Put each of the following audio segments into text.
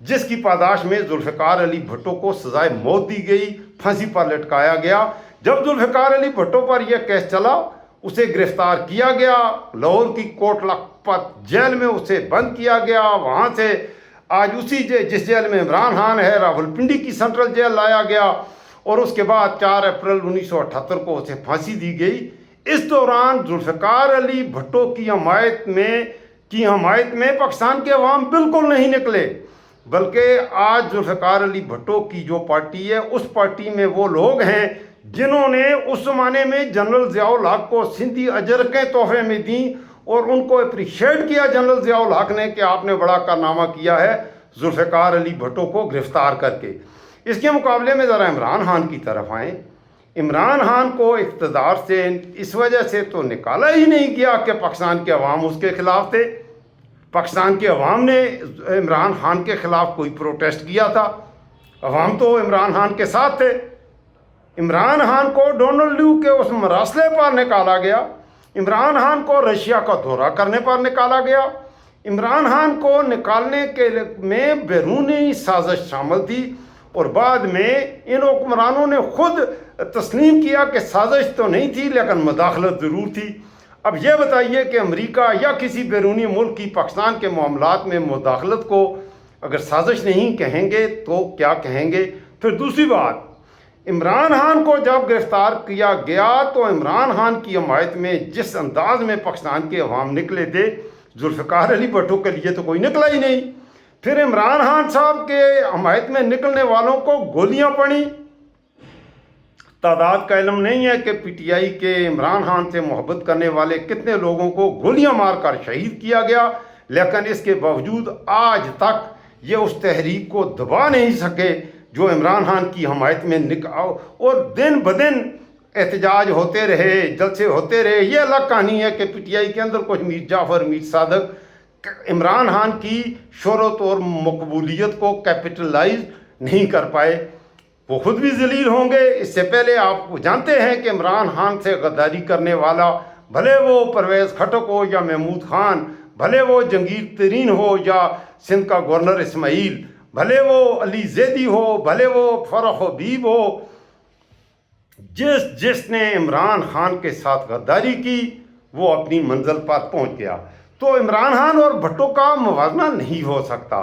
جس کی پاداش میں ذوالفقار علی بھٹو کو سزائے موت دی گئی، پھانسی پر لٹکایا گیا۔ جب ذوالفقار علی بھٹو پر یہ کیس چلا، اسے گرفتار کیا گیا، لاہور کی کوٹ لکھپت جیل میں اسے بند کیا گیا۔ وہاں سے آج جس جیل میں عمران خان ہے، راولپنڈی کی سینٹرل جیل لایا گیا، اور اس کے بعد 4 اپریل 1978 کو اسے پھانسی دی گئی۔ اس دوران ذوالفقار علی بھٹو کی حمایت میں پاکستان کے عوام بالکل نہیں نکلے، بلکہ آج ذوالفقار علی بھٹو کی جو پارٹی ہے، اس پارٹی میں وہ لوگ ہیں جنہوں نے اس زمانے میں جنرل ضیاء الحق کو سندھی اجرکیں تحفے میں دیں، اور ان کو اپریشیٹ کیا جنرل ضیاء الحق نے کہ آپ نے بڑا کارنامہ کیا ہے ذوالفقار علی بھٹو کو گرفتار کر کے۔ اس کے مقابلے میں ذرا عمران خان کی طرف آئیں۔ عمران خان کو اقتدار سے اس وجہ سے تو نکالا ہی نہیں گیا کہ پاکستان کے عوام اس کے خلاف تھے۔ پاکستان کے عوام نے عمران خان کے خلاف کوئی پروٹیسٹ کیا تھا؟ عوام تو عمران خان کے ساتھ تھے۔ عمران خان کو ڈونلڈ لیو کے اس مراسلے پر نکالا گیا، عمران خان کو رشیا کا دورہ کرنے پر نکالا گیا، عمران خان کو نکالنے کے میں بیرونی سازش شامل تھی، اور بعد میں ان حکمرانوں نے خود تسلیم کیا کہ سازش تو نہیں تھی لیکن مداخلت ضرور تھی۔ اب یہ بتائیے کہ امریکہ یا کسی بیرونی ملک کی پاکستان کے معاملات میں مداخلت کو اگر سازش نہیں کہیں گے تو کیا کہیں گے؟ پھر دوسری بات، عمران خان کو جب گرفتار کیا گیا تو عمران خان کی حمایت میں جس انداز میں پاکستان کے عوام نکلے تھے، ذوالفقار علی بھٹو کے لیے تو کوئی نکلا ہی نہیں۔ پھر عمران خان صاحب کے حمایت میں نکلنے والوں کو گولیاں پڑیں۔ تعداد کا علم نہیں ہے کہ پی ٹی آئی کے عمران خان سے محبت کرنے والے کتنے لوگوں کو گولیاں مار کر شہید کیا گیا، لیکن اس کے باوجود آج تک یہ اس تحریک کو دبا نہیں سکے جو عمران خان کی حمایت میں اور دن بدن احتجاج ہوتے رہے، جلسے ہوتے رہے۔ یہ الگ کہانی ہے کہ پی ٹی آئی کے اندر کچھ میر جعفر، میر صادق عمران خان کی شہرت اور مقبولیت کو کیپٹلائز نہیں کر پائے، وہ خود بھی ذلیل ہوں گے۔ اس سے پہلے آپ جانتے ہیں کہ عمران خان سے غداری کرنے والا، بھلے وہ پرویز خٹک ہو یا محمود خان، بھلے وہ جنگیر ترین ہو یا سندھ کا گورنر اسماعیل، بھلے وہ علی زیدی ہو، بھلے وہ فرخ حبیب ہو، جس نے عمران خان کے ساتھ غداری کی وہ اپنی منزل پر پہنچ گیا۔ تو عمران خان اور بھٹو کا موازنہ نہیں ہو سکتا۔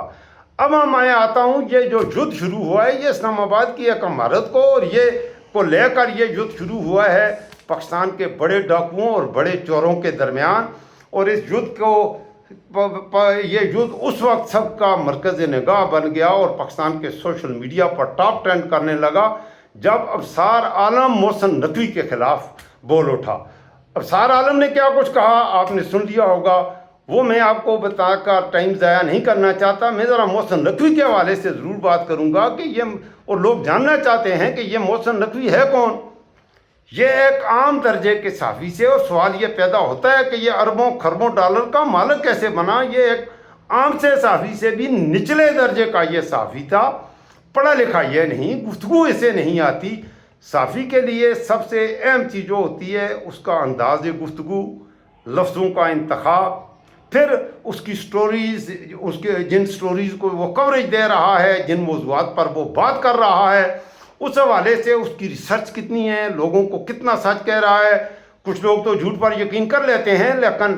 اب میں آتا ہوں، یہ جو یدھ شروع ہوا ہے یہ اسلام آباد کی ایک عمارت کو اور یہ کو لے کر یہ یدھ شروع ہوا ہے پاکستان کے بڑے ڈاکوؤں اور بڑے چوروں کے درمیان، اور اس یدھ کو یہ یدھ اس وقت سب کا مرکز نگاہ بن گیا اور پاکستان کے سوشل میڈیا پر ٹاپ ٹرینڈ کرنے لگا جب ابصار عالم محسن نقوی کے خلاف بول اٹھا۔ ابصار عالم نے کیا کچھ کہا آپ نے سن لیا ہوگا، وہ میں آپ کو بتا کر ٹائم ضائع نہیں کرنا چاہتا۔ میں ذرا محسن نقوی کے حوالے سے ضرور بات کروں گا کہ یہ، اور لوگ جاننا چاہتے ہیں کہ یہ محسن نقوی ہے کون۔ یہ ایک عام درجے کے صحافی سے، اور سوال یہ پیدا ہوتا ہے کہ یہ اربوں خربوں ڈالر کا مالک کیسے بنا۔ یہ ایک عام سے صحافی سے بھی نچلے درجے کا یہ صحافی تھا، پڑھا لکھا یہ نہیں، گفتگو اسے نہیں آتی۔ صحافی کے لیے سب سے اہم چیز جو ہوتی ہے اس کا انداز گفتگو، لفظوں کا انتخاب، پھر اس کی سٹوریز، اس کے جن سٹوریز کو وہ کوریج دے رہا ہے، جن موضوعات پر وہ بات کر رہا ہے، اس حوالے سے اس کی ریسرچ کتنی ہے، لوگوں کو کتنا سچ کہہ رہا ہے۔ کچھ لوگ تو جھوٹ پر یقین کر لیتے ہیں، لیکن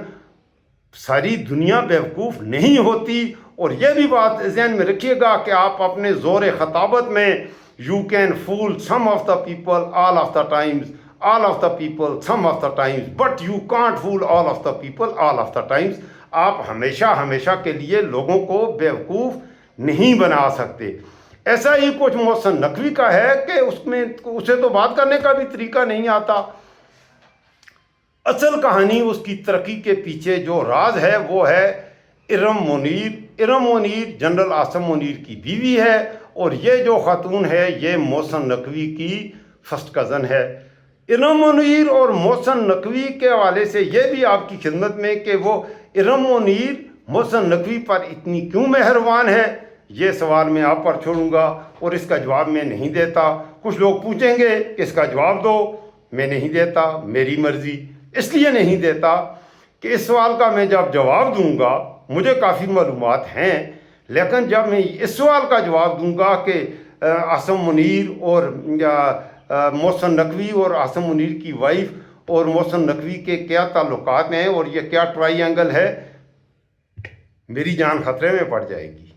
ساری دنیا بیوقوف نہیں ہوتی۔ اور یہ بھی بات ذہن میں رکھیے گا کہ آپ اپنے زور خطابت میں you can fool some of the people all of the times, all of the people some of the times, but you can't fool all of the people all of the times. آپ ہمیشہ کے لیے لوگوں کو بیوقوف نہیں بنا سکتے۔ ایسا ہی کچھ محسن نقوی کا ہے کہ اسے تو بات کرنے کا بھی طریقہ نہیں آتا۔ اصل کہانی اس کی ترقی کے پیچھے جو راز ہے وہ ہے ارم منیر۔ ارم منیر جنرل عاصم منیر کی بیوی ہے، اور یہ جو خاتون ہے یہ محسن نقوی کی فرسٹ کزن ہے۔ ارم منیر اور محسن نقوی کے حوالے سے یہ بھی آپ کی خدمت میں کہ وہ ارم منیر محسن نقوی پر اتنی کیوں مہربان ہے، یہ سوال میں آپ پر چھوڑوں گا اور اس کا جواب میں نہیں دیتا۔ کچھ لوگ پوچھیں گے کہ اس کا جواب دو، میں نہیں دیتا، میری مرضی۔ اس لیے نہیں دیتا کہ اس سوال کا میں جب جواب دوں گا، مجھے کافی معلومات ہیں، لیکن جب میں اس سوال کا جواب دوں گا کہ عاصم منیر اور محسن نقوی اور عاصم منیر کی وائف اور محسن نقوی کے کیا تعلقات ہیں اور یہ کیا ٹرائی اینگل ہے، میری جان خطرے میں پڑ جائے گی۔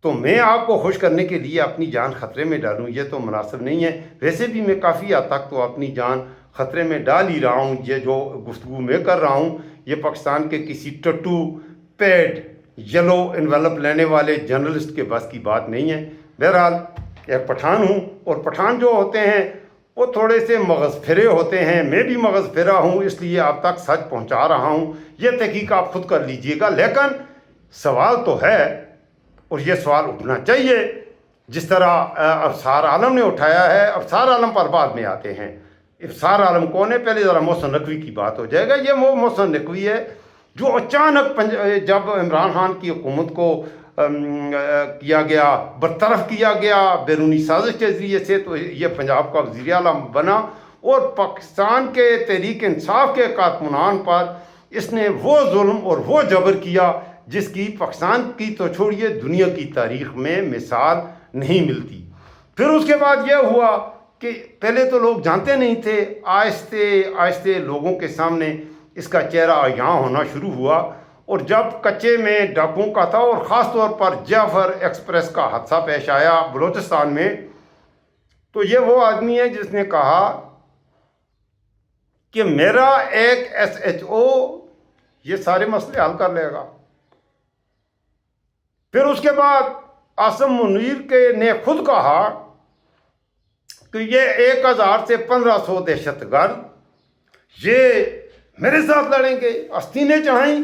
تو میں آپ کو خوش کرنے کے لیے اپنی جان خطرے میں ڈالوں، یہ تو مناسب نہیں ہے۔ ویسے بھی میں کافی حد تک تو اپنی جان خطرے میں ڈال ہی رہا ہوں۔ یہ جو گفتگو میں کر رہا ہوں یہ پاکستان کے کسی ٹٹو پیڈ یلو انویلپ لینے والے جرنلسٹ کے بس کی بات نہیں ہے۔ بہرحال ایک پٹھان ہوں، اور پٹھان جو ہوتے ہیں وہ تھوڑے سے مغز پھرے ہوتے ہیں، میں بھی مغز پھرا ہوں، اس لیے آپ تک سچ پہنچا رہا ہوں۔ یہ تحقیق آپ خود کر لیجئے گا، لیکن سوال تو ہے اور یہ سوال اٹھنا چاہیے جس طرح افسار عالم نے اٹھایا ہے۔ افسار عالم پر بعد میں آتے ہیں۔ افسار عالم کون ہے؟ پہلے ذرا محسن نقوی کی بات ہو جائے گا۔ یہ وہ محسن نقوی ہے جو اچانک جب عمران خان کی حکومت کو کیا گیا، برطرف کیا گیا بیرونی سازش کے ذریعے سے، تو یہ پنجاب کا وزیر اعلیٰ بنا اور پاکستان کے تحریک انصاف کے کارکنان پر اس نے وہ ظلم اور وہ جبر کیا جس کی پاکستان کی تو چھوڑیے دنیا کی تاریخ میں مثال نہیں ملتی۔ پھر اس کے بعد یہ ہوا کہ پہلے تو لوگ جانتے نہیں تھے، آہستہ آہستہ لوگوں کے سامنے اس کا چہرہ یہاں ہونا شروع ہوا، اور جب کچے میں ڈاکوؤں کا تھا اور خاص طور پر جعفر ایکسپریس کا حادثہ پیش آیا بلوچستان میں، تو یہ وہ آدمی ہے جس نے کہا کہ میرا ایک SHO یہ سارے مسئلے حل کر لے گا۔ پھر اس کے بعد عاصم منیر نے خود کہا کہ یہ 1000 سے 1500 دہشت گرد یہ میرے ساتھ لڑیں گے، آستینیں چڑھائیں،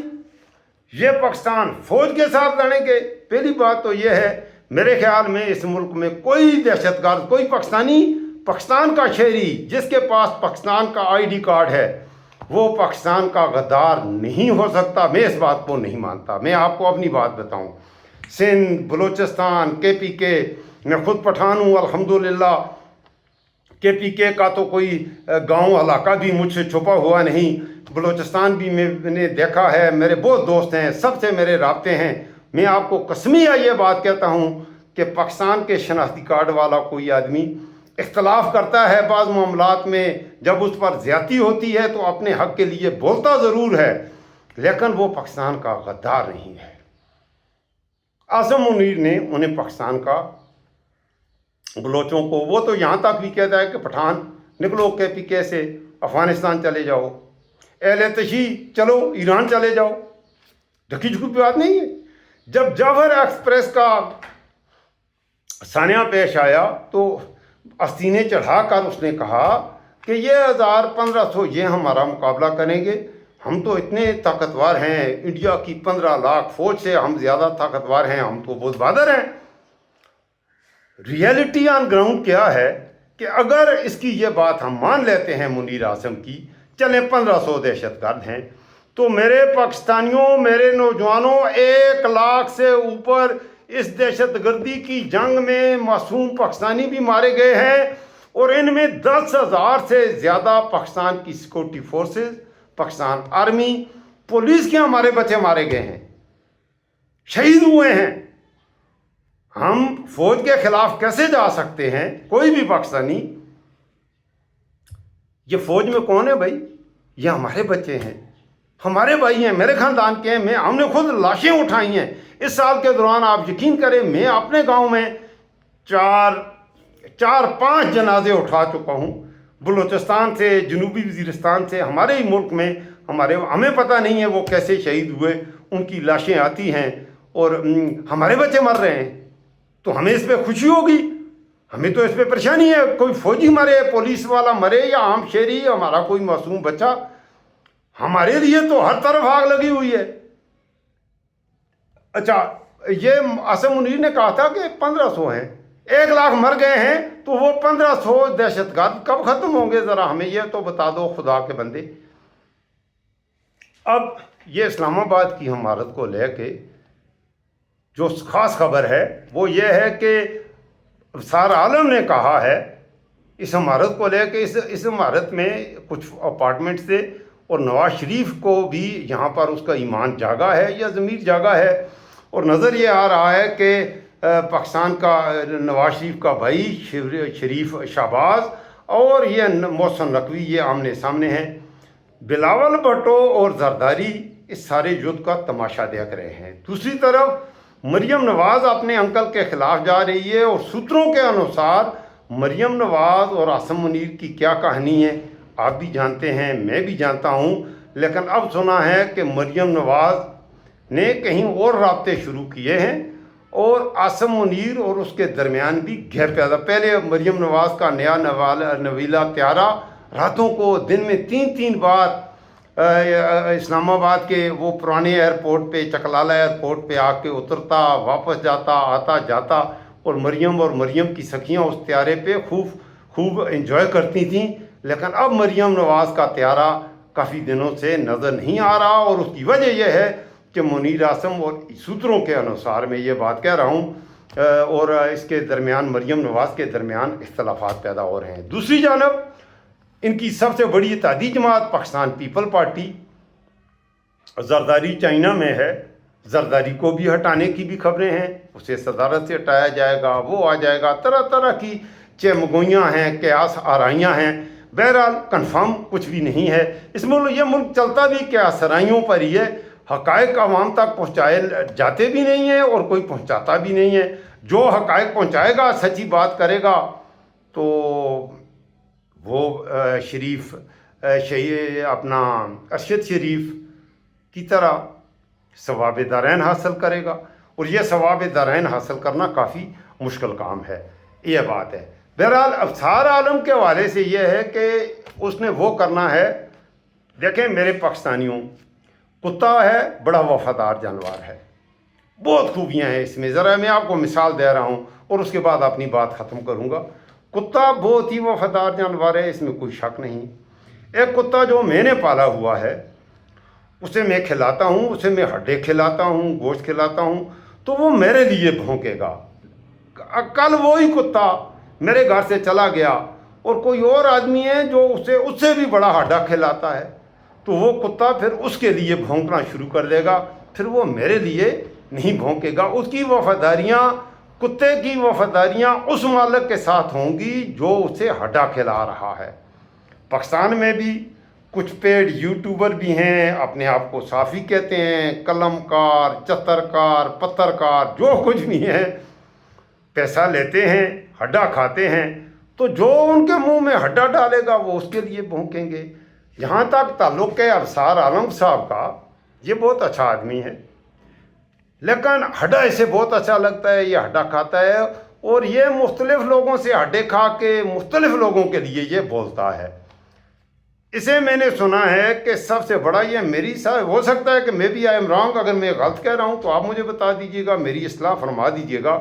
یہ پاکستان فوج کے ساتھ لڑیں گے۔ پہلی بات تو یہ ہے، میرے خیال میں اس ملک میں کوئی دہشت گرد، کوئی پاکستان کا شہری جس کے پاس پاکستان کا ID کارڈ ہے وہ پاکستان کا غدار نہیں ہو سکتا۔ میں اس بات کو نہیں مانتا۔ میں آپ کو اپنی بات بتاؤں، سندھ، بلوچستان، KPK، میں خود پٹھان ہوں الحمدللہ۔ KPK کا تو کوئی گاؤں علاقہ بھی مجھ سے چھپا ہوا نہیں۔ بلوچستان بھی میں نے دیکھا ہے، میرے بہت دوست ہیں، سب سے میرے رابطے ہیں۔ میں آپ کو قسمیہ یہ بات کہتا ہوں کہ پاکستان کے شناختی کارڈ والا کوئی آدمی اختلاف کرتا ہے بعض معاملات میں، جب اس پر زیادتی ہوتی ہے تو اپنے حق کے لیے بولتا ضرور ہے، لیکن وہ پاکستان کا غدار نہیں ہے۔ عاصم منیر نے انہیں پاکستان کا بلوچوں کو، وہ تو یہاں تک بھی کہتا ہے کہ پٹھان نکلو KPK سے، افغانستان چلے جاؤ، اہل تشیع چلو ایران چلے جاؤ۔ ڈھکی جھکی بات نہیں ہے۔ جب جعفر ایکسپریس کا سانحہ پیش آیا تو آستینیں چڑھا کر اس نے کہا کہ یہ 1000-1500 یہ ہمارا مقابلہ کریں گے، ہم تو اتنے طاقتور ہیں، انڈیا کی 15 لاکھ فوج سے ہم زیادہ طاقتور ہیں، ہم تو بہت بہادر ہیں۔ ریئلٹی آن گراؤنڈ کیا ہے کہ اگر اس کی یہ بات ہم مان لیتے ہیں منیر عاصم کی، چلیں 1500 دہشت گرد ہیں، تو میرے پاکستانیوں، میرے نوجوانوں، 1 لاکھ سے اوپر اس دہشت گردی کی جنگ میں معصوم پاکستانی بھی مارے گئے ہیں، اور ان میں 10,000 سے زیادہ پاکستان کی security forces, Pakistan army, police کے ہمارے بچے مارے گئے ہیں، شہید ہوئے ہیں۔ ہم فوج کے خلاف کیسے جا سکتے ہیں؟ کوئی بھی پاکستانی، یہ فوج میں کون ہے بھائی؟ یہ ہمارے بچے ہیں، ہمارے بھائی ہیں، میرے خاندان کے ہیں۔ ہم نے خود لاشیں اٹھائی ہیں اس سال کے دوران۔ آپ یقین کریں، میں اپنے گاؤں میں 4-5 جنازے اٹھا چکا ہوں، بلوچستان سے، جنوبی وزیرستان سے، ہمارے ہی ملک میں۔ ہمیں پتہ نہیں ہے وہ کیسے شہید ہوئے، ان کی لاشیں آتی ہیں اور ہمارے بچے مر رہے ہیں، تو ہمیں اس پہ خوشی ہوگی؟ ہمیں تو اس پہ پریشانی ہے۔ کوئی فوجی مرے، پولیس والا مرے، یا عام شہری، ہمارا کوئی معصوم بچہ، ہمارے لیے تو ہر طرف آگ لگی ہوئی ہے۔ اچھا، یہ عاصم منیر نے کہا تھا کہ 1500 ہیں، 1 لاکھ مر گئے ہیں، تو وہ 1500 دہشت گرد کب ختم ہوں گے؟ ذرا ہمیں یہ تو بتا دو خدا کے بندے۔ اب یہ اسلام آباد کی عمارت کو لے کے جو خاص خبر ہے وہ یہ ہے کہ افسار عالم نے کہا ہے اس عمارت کو لے کے، اس عمارت میں کچھ اپارٹمنٹس تھے، اور نواز شریف کو بھی یہاں پر اس کا ایمان جاگا ہے یا ضمیر جاگا ہے، اور نظر یہ آ رہا ہے کہ پاکستان کا نواز شریف کا بھائی شریف شہباز اور یہ محسن نقوی یہ آمنے سامنے ہیں. بلاول بھٹو اور زرداری اس سارے یدھ کا تماشا دیکھ رہے ہیں. دوسری طرف مریم نواز اپنے انکل کے خلاف جا رہی ہے اور سوتروں کے انوسار مریم نواز اور عاصم منیر کی کیا کہانی ہے آپ بھی جانتے ہیں، میں بھی جانتا ہوں. لیکن اب سنا ہے کہ مریم نواز نے کہیں اور رابطے شروع کیے ہیں اور عاصم منیر اور اس کے درمیان بھی گیپ پیدا. پہلے مریم نواز کا نیا نویلا طیارہ راتوں کو دن میں 3 بار اسلام آباد کے وہ پرانے ایئرپورٹ پہ چکلالہ ایئرپورٹ پہ آ کے اترتا، واپس جاتا، آتا جاتا، اور مریم کی سکھیاں اس طیارے پہ خوب انجوائے کرتی تھیں. لیکن اب مریم نواز کا طیارہ کافی دنوں سے نظر نہیں آ رہا اور اس کی وجہ یہ ہے کہ منیر اعظم اور سوتروں کے انوسار میں یہ بات کہہ رہا ہوں اور اس کے درمیان مریم نواز کے درمیان اختلافات پیدا ہو رہے ہیں. دوسری جانب ان کی سب سے بڑی اتحادی جماعت Pakistan people party, Zardari China میں ہے. زرداری کو بھی ہٹانے کی بھی خبریں ہیں، اسے صدارت سے ہٹایا جائے گا، وہ آ جائے گا. طرح کی چمگوئیاں ہیں، قیاس آرائیاں ہیں. بہرحال کنفرم کچھ بھی نہیں ہے. یہ ملک چلتا بھی قیاس آرائیوں پر ہی ہے. حقائق عوام تک پہنچائے جاتے بھی نہیں ہیں اور کوئی پہنچاتا بھی نہیں ہے. جو حقائق پہنچائے گا، سچی بات کرے گا، تو وہ اپنا ارشد شریف کی طرح ثواب دارین حاصل کرے گا، اور یہ ثواب دارین حاصل کرنا کافی مشکل کام ہے. یہ بات ہے. بہرحال ابصار عالم کے حوالے سے یہ ہے کہ اس نے وہ کرنا ہے. دیکھیں میرے پاکستانیوں، کتا ہے بڑا وفادار جانور ہے، بہت خوبیاں ہیں اس میں. ذرا میں آپ کو مثال دے رہا ہوں اور اس کے بعد اپنی بات ختم کروں گا. کتا بہت ہی وفادار جانور ہے، اس میں کوئی شک نہیں. ایک کتا جو میں نے پالا ہوا ہے اسے میں کھلاتا ہوں، اسے میں ہڈے کھلاتا ہوں، گوشت کھلاتا ہوں، تو وہ میرے لیے بھونکے گا. کل وہی کتا میرے گھر سے چلا گیا اور کوئی اور آدمی ہے جو اس سے بھی بڑا ہڈا کھلاتا ہے، تو وہ کتا پھر اس کے لیے بھونکنا شروع کر دے گا، پھر وہ میرے لیے نہیں بھونکے گا. اس کی وفاداریاں، کتے کی وفاداریاں اس مالک کے ساتھ ہوں گی جو اسے ہڈا کھلا رہا ہے. پاکستان میں بھی کچھ پیڈ یوٹیوبر بھی ہیں، اپنے آپ کو صافی کہتے ہیں، قلم کار، چترکار، پترکار، جو کچھ بھی ہیں، پیسہ لیتے ہیں، ہڈا کھاتے ہیں. تو جو ان کے منہ میں ہڈا ڈالے گا وہ اس کے لیے بھونکیں گے. یہاں تک تعلق ہے ابصار عالم صاحب کا، یہ بہت اچھا آدمی ہے، لیکن ہڈا اسے بہت اچھا لگتا ہے، یہ ہڈا کھاتا ہے اور یہ مختلف لوگوں سے ہڈے کھا کے مختلف لوگوں کے لیے یہ بولتا ہے. اسے میں نے سنا ہے کہ سب سے بڑا یہ میری ہو سکتا ہے کہ میں بھی آئی ایم رانگ، اگر میں غلط کہہ رہا ہوں تو آپ مجھے بتا دیجیے گا، میری اصلاح فرما دیجیے گا.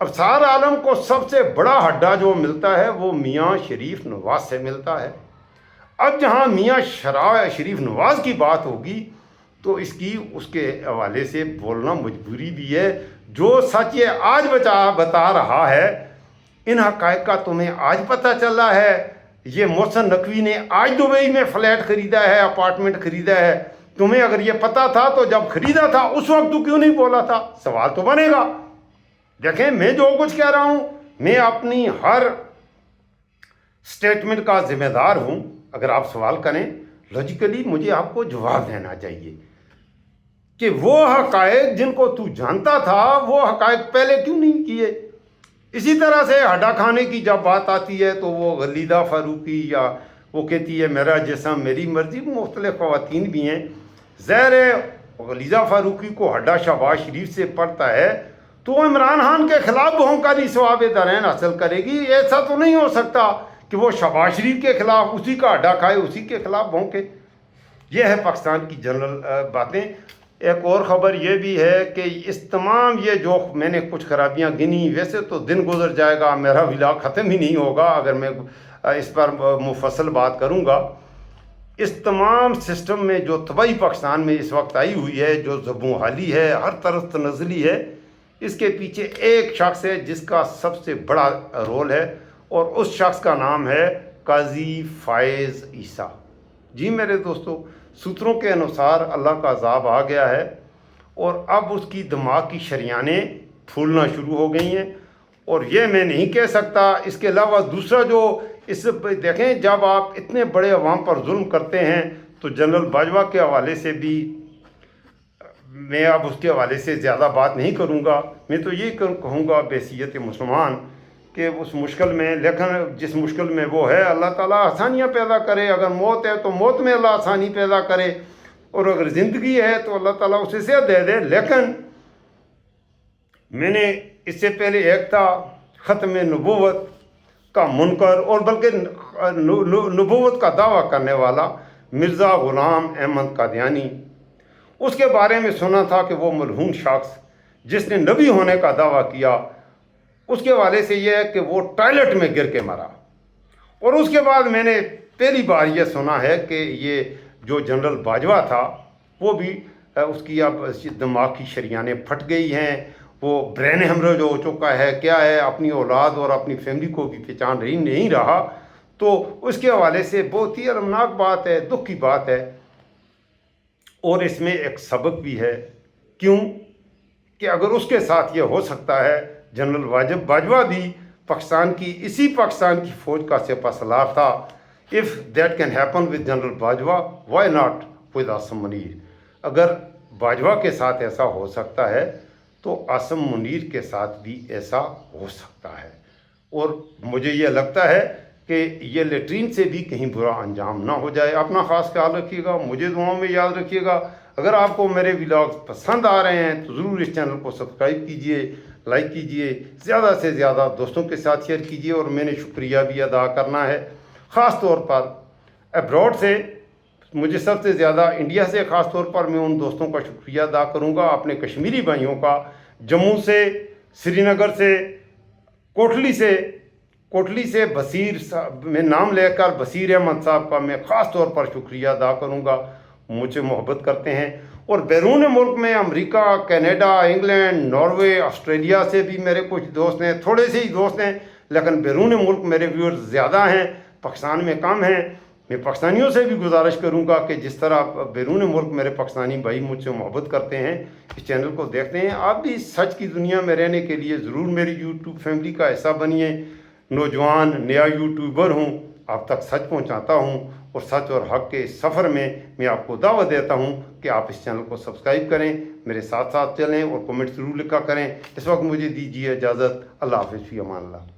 ابصار عالم کو سب سے بڑا ہڈا جو ملتا ہے وہ میاں شریف نواز سے ملتا ہے. اب جہاں میاں شریف نواز کی بات ہوگی تو اس کے حوالے سے بولنا مجبوری بھی ہے. جو سچ یہ آج بتا رہا ہے، ان حقائق کا تمہیں آج پتہ چل رہا ہے. یہ محسن نقوی نے آج دبئی میں فلیٹ خریدا ہے، اپارٹمنٹ خریدا ہے. تمہیں اگر یہ پتہ تھا تو جب خریدا تھا اس وقت تو کیوں نہیں بولا تھا؟ سوال تو بنے گا. دیکھیں میں جو کچھ کہہ رہا ہوں، میں اپنی ہر سٹیٹمنٹ کا ذمہ دار ہوں. اگر آپ سوال کریں لاجیکلی مجھے آپ کو جواب دینا چاہیے کہ وہ حقائق جن کو تو جانتا تھا وہ حقائق پہلے کیوں نہیں کیے. اسی طرح سے ہڈا کھانے کی جب بات آتی ہے تو وہ غلیظہ فاروقی یا وہ کہتی ہے میرا جسم میری مرضی، مختلف خواتین بھی ہیں. ظاہر ہے غلیظہ فاروقی کو ہڈا شہباز شریف سے پڑتا ہے تو وہ عمران خان کے خلاف بھونکاری ثواب دارین حاصل کرے گی. ایسا تو نہیں ہو سکتا کہ وہ شہباز شریف کے خلاف اسی کا ہڈا کھائے، اسی کے خلاف بھونکے. یہ ہے پاکستان کی جنرل باتیں. ایک اور خبر یہ بھی ہے کہ اس تمام یہ جو میں نے کچھ خرابیاں گنی، ویسے تو دن گزر جائے گا، میرا ولاگ ختم ہی نہیں ہوگا اگر میں اس پر مفصل بات کروں گا. اس تمام سسٹم میں جو تباہی پاکستان میں اس وقت آئی ہوئی ہے، جو زبوں حالی ہے، ہر طرف تنزلی ہے، اس کے پیچھے ایک شخص ہے جس کا سب سے بڑا رول ہے اور اس شخص کا نام ہے قاضی فائز عیسیٰ. جی میرے دوستو، سوتروں کے انوسار اللہ کا عذاب آ گیا ہے اور اب اس کی دماغ کی شریانیں پھولنا شروع ہو گئی ہیں. اور یہ میں نہیں کہہ سکتا. اس کے علاوہ دوسرا جو اس دیکھیں، جب آپ اتنے بڑے عوام پر ظلم کرتے ہیں تو جنرل باجوہ کے حوالے سے بھی میں اب اس کے حوالے سے زیادہ بات نہیں کروں گا. میں تو یہ کہوں گا بحیثیت مسلمان کہ اس مشکل میں، لیکن جس مشکل میں وہ ہے، اللہ تعالیٰ آسانیاں پیدا کرے. اگر موت ہے تو موت میں اللہ آسانی پیدا کرے، اور اگر زندگی ہے تو اللہ تعالیٰ اسے صحت دے دے. لیکن میں نے اس سے پہلے ایک تھا ختم نبوت کا منکر، اور بلکہ نبوت کا دعویٰ کرنے والا مرزا غلام احمد قادیانی. اس کے بارے میں سنا تھا کہ وہ ملعون شخص جس نے نبی ہونے کا دعویٰ کیا، اس کے حوالے سے یہ ہے کہ وہ ٹوائلٹ میں گر کے مرا. اور اس کے بعد میں نے پہلی بار یہ سنا ہے کہ یہ جو جنرل باجوہ تھا وہ بھی اس کی اب دماغ کی شریانیں پھٹ گئی ہیں، وہ برین ہیمریج ہو چکا ہے. کیا ہے، اپنی اولاد اور اپنی فیملی کو بھی پہچان نہیں رہا. تو اس کے حوالے سے بہت ہی المناک بات ہے، دکھ کی بات ہے. اور اس میں ایک سبق بھی ہے. کیوں کہ اگر اس کے ساتھ یہ ہو سکتا ہے، جنرل باجوہ بھی اسی پاکستان کی فوج کا سپہ سالار تھا. if that can happen with general Bajwa, why not with Asim Munir? اگر باجوہ کے ساتھ ایسا ہو سکتا ہے تو عاصم منیر کے ساتھ بھی ایسا ہو سکتا ہے. اور مجھے یہ لگتا ہے کہ یہ لیٹرین سے بھی کہیں برا انجام نہ ہو جائے. اپنا خاص خیال رکھیے گا، مجھے دعاؤں میں یاد رکھیے گا. اگر آپ کو میرے ولاگز پسند آ رہے ہیں تو ضرور اس چینل کو سبسکرائب کیجئے، لائک کیجئے، زیادہ سے زیادہ دوستوں کے ساتھ شیئر کیجئے. اور میں نے شکریہ بھی ادا کرنا ہے خاص طور پر ابراڈ سے. مجھے سب سے زیادہ انڈیا سے خاص طور پر میں ان دوستوں کا شکریہ ادا کروں گا، اپنے کشمیری بھائیوں کا، جموں سے، سری نگر سے، کوٹلی سے بصیر صاحب، میں نام لے کر بصیر احمد صاحب کا میں خاص طور پر شکریہ ادا کروں گا. مجھ سے محبت کرتے ہیں. اور بیرون ملک میں امریکہ، کینیڈا، انگلینڈ، ناروے، آسٹریلیا سے بھی میرے کچھ دوست ہیں. تھوڑے سے ہی دوست ہیں، لیکن بیرون ملک میرے ویورز زیادہ ہیں، پاکستان میں کم ہیں. میں پاکستانیوں سے بھی گزارش کروں گا کہ جس طرح بیرون ملک میرے پاکستانی بھائی مجھ سے محبت کرتے ہیں، اس چینل کو دیکھتے ہیں، آپ بھی سچ کی دنیا میں رہنے کے لیے ضرور میری یوٹیوب فیملی کا حصہ بنیے. نوجوان نیا یوٹیوبر ہوں، آپ تک سچ پہنچاتا ہوں، اور سچ اور حق کے اس سفر میں آپ کو دعوت دیتا ہوں کہ آپ اس چینل کو سبسکرائب کریں، میرے ساتھ چلیں، اور کمنٹ ضرور لکھا کریں. اس وقت مجھے دیجیے اجازت. اللہ حافظ، فی امان اللہ.